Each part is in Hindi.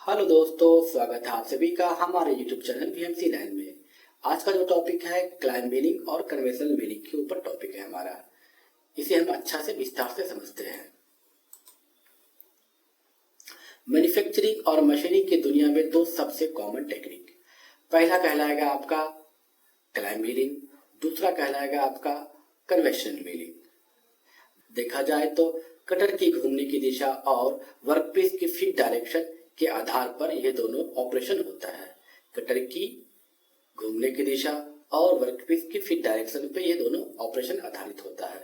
हेलो दोस्तों, स्वागत है आप सभी का हमारे YouTube चैनल VMC लाइन में। आज का जो टॉपिक है क्लाइम मिलिंग और कन्वेंशनल मिलिंग के ऊपर टॉपिक है हमारा। इसे हम अच्छा से विस्तार से समझते हैं। मैन्युफैक्चरिंग और मशीनिंग की दुनिया में दो सबसे कॉमन टेक्निक, पहला कहलाएगा आपका क्लाइम मिलिंग, दूसरा कहलाएगा आपका कन्वेंशनल मिलिंग। देखा जाए तो कटर की घूमने की दिशा और वर्कपीस की फिट डायरेक्शन के आधार पर यह दोनों ऑपरेशन होता है। कटर की घूमने की दिशा और वर्कपीस की फिट डायरेक्शन पे यह दोनों ऑपरेशन आधारित होता है।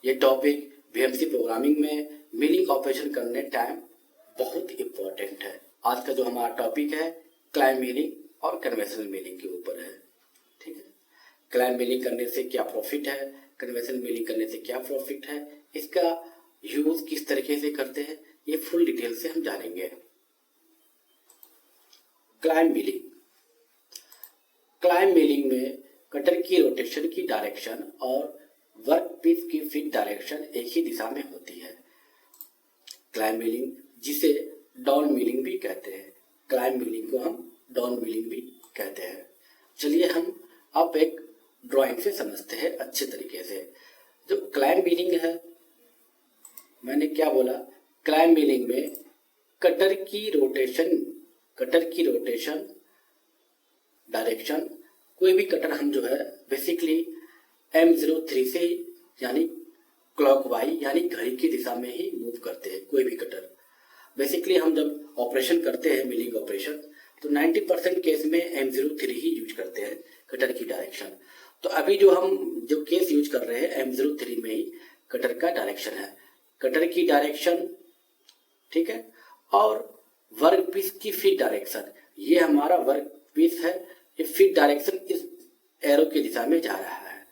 यह टॉपिक VMC प्रोग्रामिंग में मिलिंग ऑपरेशन करने टाइम बहुत इंपॉर्टेंट है। आज का जो हमारा टॉपिक है क्लाइम मिलिंग और कन्वेंशनल मिलिंग के ऊपर है। ठीक है, क्लाइम मिलिंग करने से क्या प्रॉफिट है, कन्वेंशनल मिलिंग करने से क्या प्रॉफिट है, इसका यूज किस तरीके से करते हैं, ये फुल डिटेल से हम जानेंगे। क्लाइम मिलिंग, क्लाइम मिलिंग में कटर की रोटेशन की डायरेक्शन और वर्कपीस की फिट डायरेक्शन एक ही दिशा में होती है। क्लाइम मिलिंग जिसे डाउन मिलिंग भी कहते हैं, क्लाइम मिलिंग को हम डाउन मिलिंग भी कहते हैं। चलिए हम अब एक ड्राइंग से समझते हैं अच्छे तरीके से। जो क्लाइम मिलिंग है, मैंने क्या बोला, क्लाइम मिलिंग में कटर की रोटेशन डायरेक्शन, कोई भी कटर हम जो है बेसिकली M03 से यानी क्लॉकवाइज यानी घड़ी की दिशा में ही मूव करते हैं। कोई भी कटर बेसिकली हम जब ऑपरेशन करते हैं मिलिंग ऑपरेशन तो 90% केस में M03 ही यूज करते हैं कटर की डायरेक्शन। तो अभी जो केस यूज कर रहे हैं M03 में ही कटर का डायरेक्शन है, कटर की डायरेक्शन, ठीक है। और वर्कपीस की फिट डायरेक्शन, ये हमारा वर्कपीस है, ये फिट डायरेक्शन इस एरो की दिशा में जा रहा है।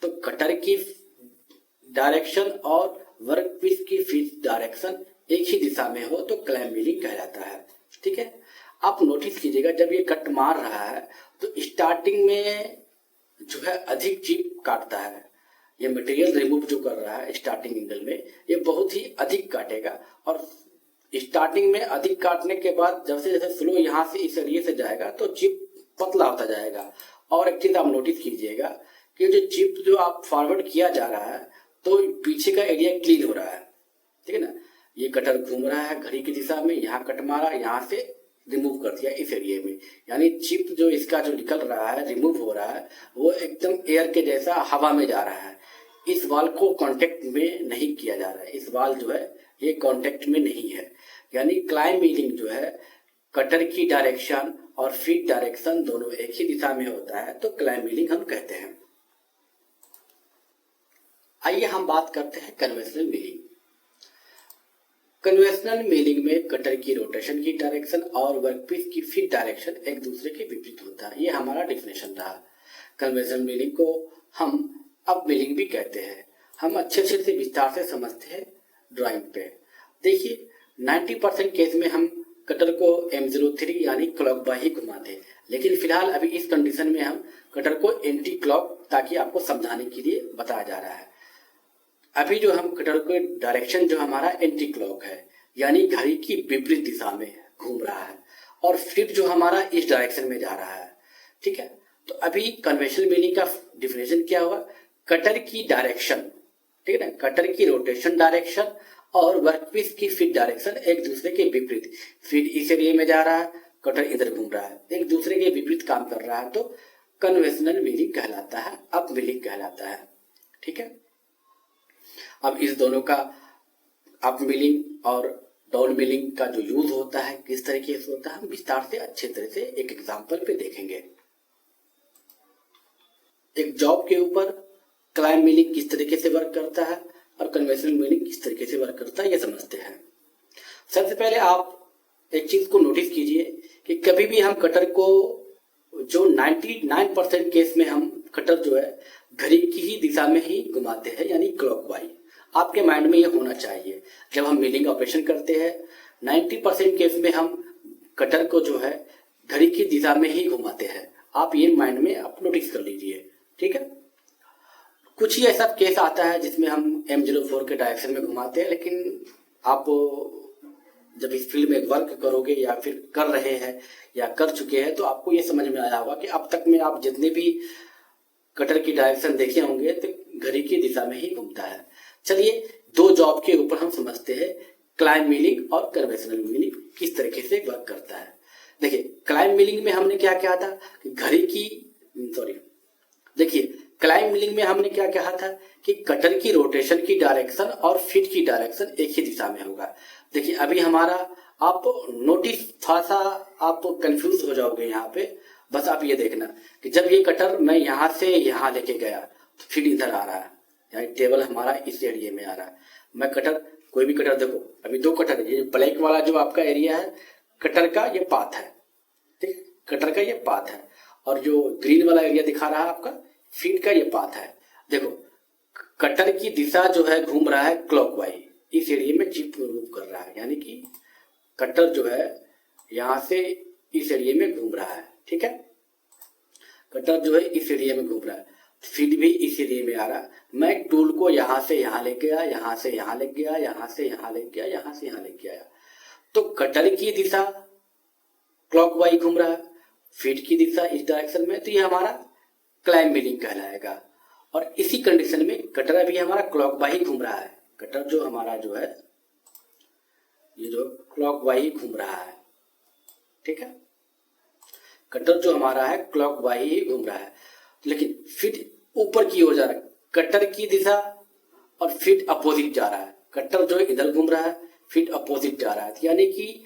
तो कटर की डायरेक्शन और वर्कपीस की फिट डायरेक्शन एक ही दिशा में हो तो क्लाइम मिलिंग कहलाता है। ठीक है, आप नोटिस कीजिएगा जब ये कट मार रहा है तो स्टार्टिंग में जो है अधिक चिप काटता है। ये मटेरियल रिमूव जो कर रहा है स्टार्टिंग एंगल में, ये बहुत ही अधिक काटेगा और स्टार्टिंग में अधिक काटने के बाद जैसे जैसे फ्लो यहाँ से इस एरिया से जाएगा तो चिप पतला होता जाएगा। और एक चीज आप नोटिस कीजिएगा कि जो चिप जो आप फॉरवर्ड किया जा रहा है तो पीछे का एरिया क्लीन हो रहा है। ठीक है ना, ये कटर घूम रहा है घड़ी की दिशा में, यहाँ कट मारा, यहाँ से रिमूव कर दिया इस एरिया में, यानी चिप जो इसका जो निकल रहा है रिमूव हो रहा है वो एकदम एयर के जैसा हवा में जा रहा है। इस वाल को कांटेक्ट में नहीं किया जा रहा है, इस वाल जो है ये कांटेक्ट में नहीं है। यानी क्लाइम मिलिंग जो है कटर की डायरेक्शन और फिट डायरेक्शन दोनों एक ही दिशा में होता है तो क्लाइम मिलिंग हम कहते हैं। आइए हम बात करते हैं कन्वेंशनल मिलिंग। कन्वेंशनल मिलिंग में कटर की रोटेशन की डायरेक्शन और वर्कपीस की फिट डायरेक्शन एक दूसरे के विपरीत होता है। ये हमारा डिफिनेशन रहा। कन्वेंशनल मिलिंग को हम अब मिलिंग भी कहते हैं। हम अच्छे से विस्तार से समझते हैं ड्राइंग पे। देखिए 90% केस में हम कटर को M03 यानी क्लॉकवाइज ही घुमाते हैं, लेकिन फिलहाल अभी इस कंडीशन में हम कटर को एंटी क्लॉक, ताकि आपको समझाने के लिए बताया जा रहा है। अभी जो हम कटर को डायरेक्शन जो हमारा एंटी क्लॉक है यानी घड़ी की विपरीत दिशा में घूम रहा है, और फिट जो हमारा इस डायरेक्शन में जा रहा है। ठीक है, तो अभी कन्वेंशनल मिलिंग का डिफिनेशन क्या हुआ, कटर की डायरेक्शन, ठीक है ना, कटर की रोटेशन डायरेक्शन और वर्कपीस की फिट डायरेक्शन एक दूसरे के विपरीत, फिट इस एरिया में जा रहा है, कटर इधर घूम रहा है, एक दूसरे के विपरीत काम कर रहा है तो कन्वेंशनल मिलिंग कहलाता है, अप मिलिंग कहलाता है। ठीक है, अब इस दोनों का अप मिलिंग और डाउन मिलिंग का जो यूज होता है किस तरीके से होता है हम विस्तार से अच्छे तरह से एक एग्जांपल पे देखेंगे। एक जॉब के ऊपर क्लाइम मिलिंग किस तरीके से वर्क करता है और कन्वेंशनल मिलिंग किस तरीके से वर्क करता है ये समझते हैं। सबसे पहले आप एक चीज को नोटिस कीजिए कि कभी भी हम कटर को जो 99% केस में हम कटर जो है घड़ी की ही दिशा में ही घुमाते हैं यानी क्लॉकवाइज। आपके माइंड में ये होना चाहिए जब हम मिलिंग ऑपरेशन करते हैं 90% केस में हम कटर को जो है घड़ी की दिशा में ही घुमाते हैं। आप ये माइंड में आप नोटिस कर लीजिए। ठीक है, कुछ ही ऐसा केस आता है जिसमें हम M04 के डायरेक्शन में घुमाते हैं, लेकिन आप जब इस फील्ड में वर्क करोगे या फिर कर रहे हैं या कर चुके हैं तो आपको ये समझ में आया होगा कि अब तक में आप जितने भी कटर की डायरेक्शन देखे होंगे तो घड़ी की दिशा में ही घूमता है। चलिए दो जॉब के ऊपर हम समझते हैं क्लाइंब मिलिंग और कन्वेंशनल मिलिंग किस तरीके से वर्क करता है। देखिए क्लाइंब मिलिंग में हमने क्या किया था कि घड़ी की देखिए क्लाइंब मिलिंग में हमने क्या कहा था कि कटर की रोटेशन की डायरेक्शन और फीट की डायरेक्शन एक ही दिशा में होगा। देखिए अभी हमारा आप नोटिस थोड़ा सा आप कंफ्यूज हो जाओगे यहाँ पे, बस आप ये देखना कि जब ये कटर मैं यहाँ से यहाँ लेके गया तो फीट इधर आ रहा है, यानी टेबल हमारा इस एरिया में आ रहा है। मैं कटर कोई भी कटर देखो, अभी दो कटर है, ये ब्लैक वाला जो आपका एरिया है कटर का ये पाथ है, ठीक, कटर का ये पाथ है, और जो ग्रीन वाला एरिया दिखा रहा है आपका फीट का ये पाथ है। देखो कटर की दिशा जो है घूम रहा है क्लॉकवाइज, इस एरिया में चिप मूव कर रहा है, यानी कि कटर जो है यहां से इस एरिया में घूम रहा है, ठीक है, कटर जो है इस एरिया में घूम रहा है, फीट भी इस एरिया में आ रहा है। मैं टूल को यहां से यहां ले गया, यहां से यहां ले गया, यहां से यहां ले गया, यहां से यहां ले गया, तो कटर की दिशा क्लॉकवाइज घूम रहा है, फीट की दिशा इस डायरेक्शन में, तो ये हमारा क्लाइंब मिलिंग कहलाएगा। और इसी कंडीशन में कटर अभी हमारा क्लॉकवाइज घूम रहा है, कटर जो हमारा जो है ये जो क्लॉकवाइज घूम रहा है, ठीक है, कटर जो हमारा है क्लॉकवाइज ही घूम रहा है, लेकिन फीट ऊपर की ओर जा रहा है, कटर की दिशा और फीट अपोजिट जा रहा है, कटर जो है इधर घूम रहा है, फीट अपोजिट जा रहा है, यानी कि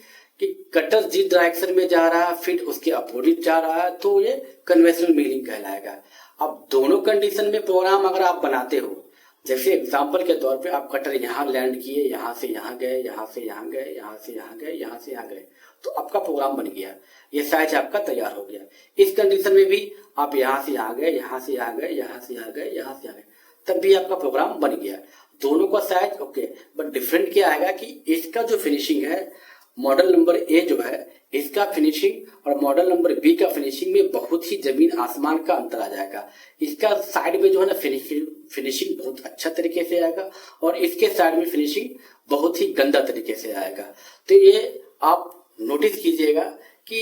कटर जिस डायरेक्शन में जा रहा है फीट उसके अपोजिट जा रहा है, तो ये कन्वेंशनल मिलिंग कहलाएगा। अब दोनों कंडीशन में प्रोग्राम अगर आप बनाते हो, जैसे एग्जांपल के तौर पे आप कटर यहाँ लैंड किए, यहाँ से यहाँ गए, यहाँ से यहाँ गए, यहाँ से यहाँ गए, यहाँ से यहाँ गए, तो आपका प्रोग्राम बन गया, ये साइज आपका तैयार हो गया। इस कंडीशन में भी आप यहाँ से यहाँ गए, यहाँ से यहाँ गए, यहाँ से यहाँ गए, यहाँ से यहाँ गए, तब भी आपका प्रोग्राम बन गया, दोनों का साइज ओके। बट डिफरेंट क्या आएगा कि इसका जो फिनिशिंग है मॉडल नंबर ए जो है इसका फिनिशिंग और मॉडल नंबर बी का फिनिशिंग में बहुत ही जमीन आसमान का अंतर आ जाएगा। इसका साइड में जो है ना फिनिशिंग बहुत अच्छा तरीके से आएगा और इसके साइड में फिनिशिंग बहुत ही गंदा तरीके से आएगा। तो ये आप नोटिस कीजिएगा कि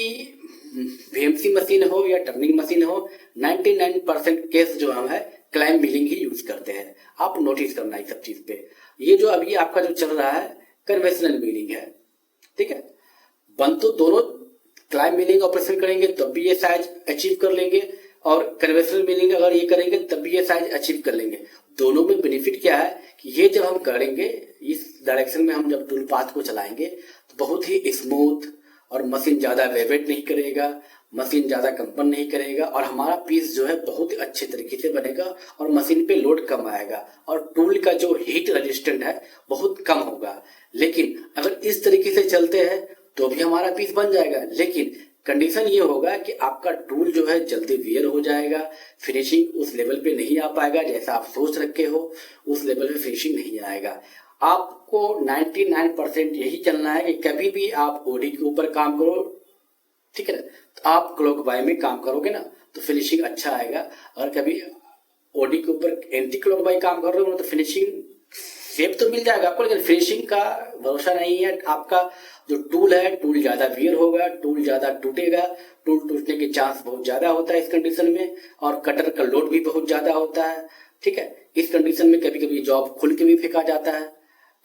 वीएमसी मशीन हो या टर्निंग मशीन हो, 99% केस जो हम है क्लाइंब मिलिंग ही यूज करते हैं। आप नोटिस करना इस सब चीज पे। ये जो अभी आपका जो चल रहा है कन्वेंशनल मिलिंग है, ठीक है, बन तो दोनों क्लाइंब मिलिंग ऑपरेशन करेंगे तब भी ये साइज अचीव कर लेंगे और कन्वेंशनल मिलिंग अगर ये करेंगे तब भी ये साइज अचीव कर लेंगे। दोनों में बेनिफिट क्या है कि ये जब हम करेंगे इस डायरेक्शन में हम जब टूल पाथ को चलाएंगे तो बहुत ही स्मूथ और मशीन ज्यादा वेवेट नहीं करेगा, मशीन ज्यादा कंपन नहीं करेगा और हमारा पीस जो है बहुत ही अच्छे तरीके से बनेगा और मशीन पे लोड कम आएगा और टूल का जो हीट रेजिस्टेंट है बहुत कम होगा। लेकिन अगर इस तरीके से चलते हैं तो भी हमारा पीस बन जाएगा, लेकिन कंडीशन ये होगा कि आपका टूल जो है जल्दी वियर हो जाएगा, फिनिशिंग उस लेवल पे नहीं आ पाएगा जैसा आप सोच रखे हो, उस लेवल पे फिनिशिंग नहीं आएगा। आपको 99% यही चलना है कि कभी भी आप ओडी के ऊपर काम करो, ठीक है ना, तो आप क्लॉकवाइज में काम करोगे ना तो फिनिशिंग अच्छा आएगा। और कभी ओडी के ऊपर एंटी क्लॉकवाइज काम कर रहे हो तो फिनिशिंग शेप तो मिल जाएगा आपको, लेकिन फिनिशिंग का भरोसा नहीं है। आपका जो टूल है टूल ज्यादा वियर होगा, टूल ज्यादा टूटेगा, टूल टूटने के चांस बहुत ज्यादा होता है इस कंडीशन में और कटर का लोड भी बहुत ज्यादा होता है, ठीक है। इस कंडीशन में कभी कभी जॉब खुल के भी फेंका जाता है।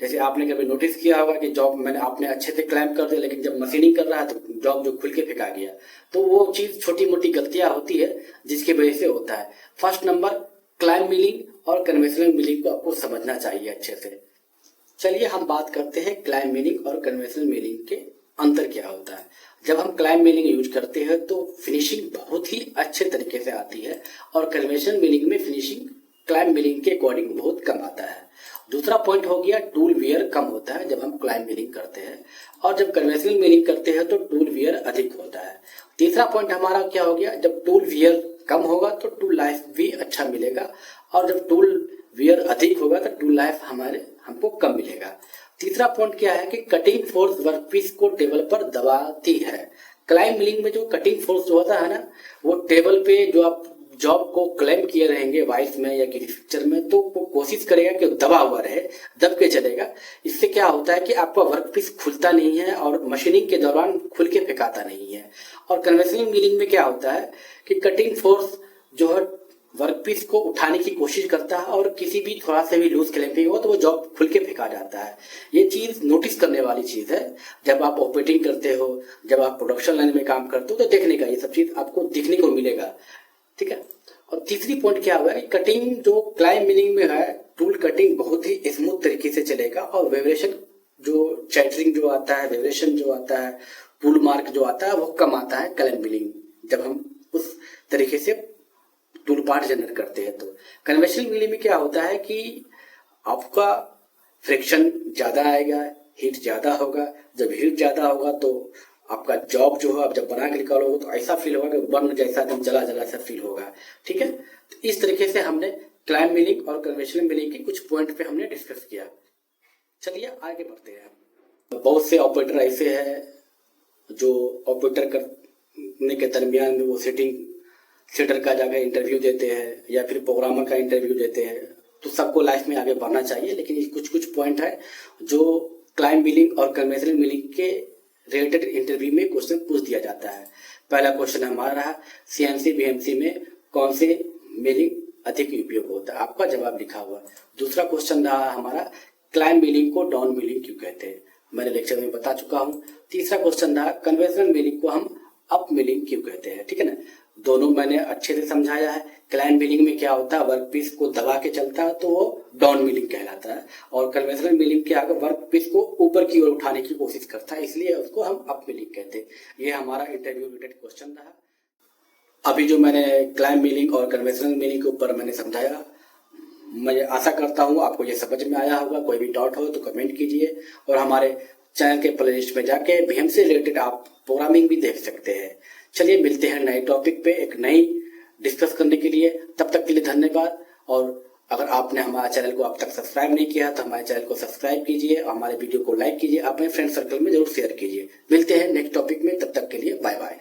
जैसे आपने कभी नोटिस किया होगा कि जॉब आपने अच्छे से क्लाइंब कर दिया लेकिन जब मशीनिंग कर रहा है तो जॉब जो खुल के फेंका गया, तो वो चीज छोटी मोटी गलतियां होती है जिसकी वजह से होता है। फर्स्ट नंबर क्लाइंब मिलिंग और कन्वेंशनल मिलिंग को आपको समझना चाहिए अच्छे से। चलिए हम बात करते हैं क्लाइंब मिलिंग और कन्वेंशनल मिलिंग के अंतर क्या होता है। जब हम क्लाइंब मिलिंग यूज करते हैं तो फिनिशिंग बहुत ही अच्छे तरीके से आती है और कन्वेंशनल मिलिंग में फिनिशिंग क्लाइंब मिलिंग के अकॉर्डिंग बहुत कम आता है। दूसरा पॉइंट हो गया टूल वियर कम होता है जब हम क्लाइंब मिलिंग करते हैं और जब कन्वेंशनल मिलिंग करते हैं तो टूल वियर अधिक होता है। तीसरा पॉइंट हमारा क्या हो गया, जब टूल वियर कम होगा तो टूल लाइफ भी अच्छा मिलेगा और जब टूल वियर अधिक होगा तो टूल लाइफ हमको कम मिलेगा। तीसरा पॉइंट क्या है कि कटिंग फोर्स वर्कपीस को टेबल पर दबाती है। क्लाइंब मिलिंग में जो कटिंग फोर्स जो होता है ना वो टेबल पे जो आप जॉब को क्लेम किए रहेंगे वॉइस में या किसी पिक्चर में, तो वो कोशिश करेगा कि दबा हुआ रहे, दब के चलेगा। इससे क्या होता है कि आपका वर्क पीस खुलता नहीं है और मशीनिंग के दौरान खुल के फेंकाता नहीं है। और कन्वेंशनल मिलिंग में क्या होता है कि कटिंग फोर्स जो है वर्क पीस को उठाने की कोशिश करता है और किसी भी थोड़ा सा भी लूज क्लैंपिंग हो तो वो जॉब खुल के फेंका जाता है। ये चीज नोटिस करने वाली चीज है। जब आप ऑपरेटिंग करते हो, जब आप प्रोडक्शन लाइन में काम करते हो, तो देखने का ये सब चीज आपको दिखने को मिलेगा। ठीक है। और तीसरी पॉइंट क्या हुआ कि कटिंग जो क्लाइम मिलिंग में है, टूल कटिंग बहुत ही स्मूथ तरीके से चलेगा और वाइब्रेशन जो चैटरिंग जो आता है, वाइब्रेशन जो आता है, टूल मार्क जो आता है वो कम आता है क्लाइम मिलिंग, जब हम उस तरीके से टूल पार्ट जनरेट करते हैं। तो कन्वेंशनल मिलिंग में क्या होता है कि आपका फ्रिक्शन ज्यादा आएगा, हीट ज्यादा होगा। जब हीट ज्यादा होगा तो आपका जॉब जो है आप जब बना के निकालोगे तो ऐसा फील होगा कि बर्न जैसा एकदम जला जला सा फील होगा। ठीक है। तो इस तरीके से हमने क्लाइम मिलिंग और कन्वेंशनल मिलिंग के कुछ पॉइंट पे हमने डिस्कस किया। चलिए आगे बढ़ते हैं। बहुत से ऑपरेटर ऐसे हैं जो ऑपरेटर करने के दरमियान में वो सेटर का जाकर इंटरव्यू देते हैं या फिर प्रोग्रामर का इंटरव्यू देते हैं। तो सबको लाइफ में आगे बढ़ना चाहिए, लेकिन कुछ कुछ पॉइंट है जो क्लाइम मिलिंग और कन्वेंशनल मिलिंग के रिलेटेड इंटरव्यू में क्वेश्चन पूछ दिया जाता है। पहला क्वेश्चन हमारा रहा सीएनसी बीएमसी में कौन से मिलिंग अधिक उपयोग होता है, आपका जवाब लिखा हुआ। दूसरा क्वेश्चन रहा हमारा क्लाइम मिलिंग को डाउन मिलिंग क्यों कहते हैं, मैंने लेक्चर में बता चुका हूं। तीसरा क्वेश्चन रहा कन्वेंशनल मिलिंग को हम अप मिलिंग क्यों कहते हैं। ठीक है ना, दोनों मैंने अच्छे से समझाया है। क्लाइम मिलिंग में क्या होता है, वर्क पीस को दबा के चलता है तो वो डाउन मिलिंग कहलाता है, और कन्वेंशनल मिलिंग के आगे वर्क पीस को ऊपर की ओर उठाने की कोशिश करता है, इसलिए उसको हम अप मिलिंग कहते हैं। ये हमारा इंटरव्यू रिलेटेड क्वेश्चन रहा। अभी जो मैंने क्लाइम मिलिंग और कन्वेंशनल मिलिंग के ऊपर मैंने समझाया, मैं आशा करता हूँ आपको ये समझ में आया होगा। कोई भी डाउट हो तो कमेंट कीजिए, और हमारे चैनल के प्लेलिस्ट में जाके बीएम से रिलेटेड आप प्रोग्रामिंग भी देख सकते हैं। चलिए मिलते हैं नए टॉपिक पे एक नई डिस्कस करने के लिए। तब तक के लिए धन्यवाद। और अगर आपने हमारे चैनल को अब तक सब्सक्राइब नहीं किया तो हमारे चैनल को सब्सक्राइब कीजिए, हमारे वीडियो को लाइक कीजिए, अपने फ्रेंड सर्कल में जरूर शेयर कीजिए। मिलते हैं नेक्स्ट टॉपिक में, तब तक के लिए बाय बाय।